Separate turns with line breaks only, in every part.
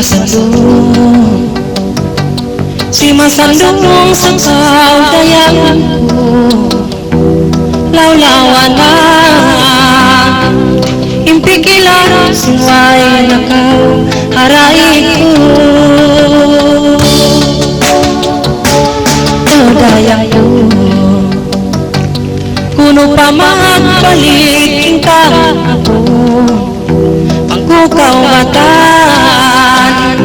masandung, si masandung sa kaudayan ko, lawlawan na impikilan siway nakaw haray ko. Dayang ko kuno pa magbalik ka ako pangkukaw matan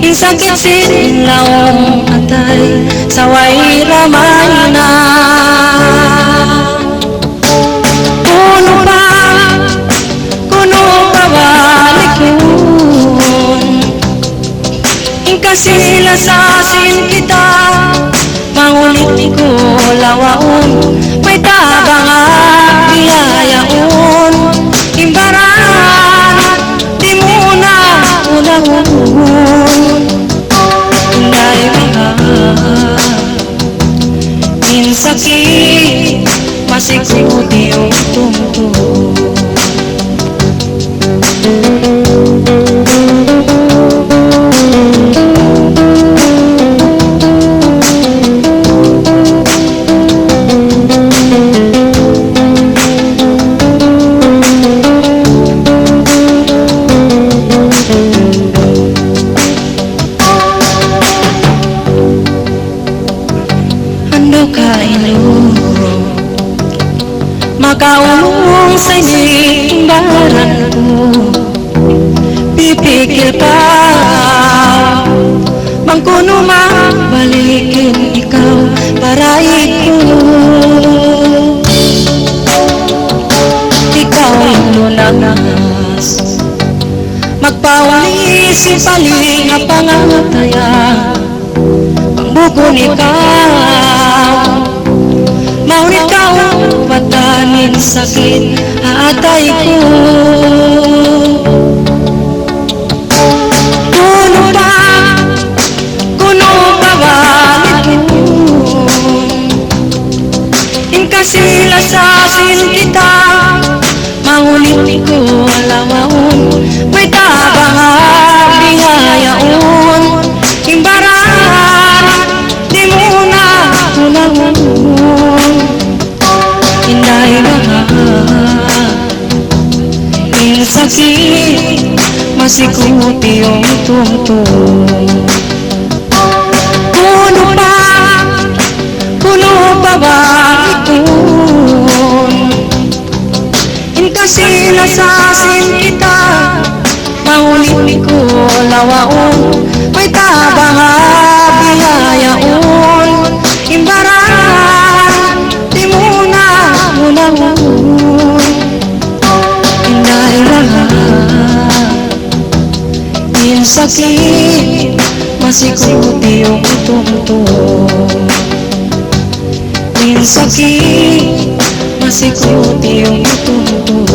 insakit sinlawong atay saway ramay na kuno pa balikun ingkasila sa asin kita mangulit ko lawaon may tabang at biyayaon imbaran di muna unahon inday mahal insakit masikuti yung tungtong. Makaulong sa itimbaran ko, pipikil ka mangkuno mabalikin ikaw para ko. Ikaw ang lunas magpawalis yung paling na pangataya pangbukon ikaw maunit ka patanin sakit atay ko. Kuno pa balikun ingkasila sa asin kita mangulit ko alawaon may tabang biyayaon imbaran di muna unahon inday mahal insakit masikuti yung tungtong. Kuno pa balikun inkasila sa asin kita mangulit ko lawaon may tabang biyayaon imbaran di muna unahon inday mahal insakit masikuti yung tungtong. Insakit masikuti yung tungtong.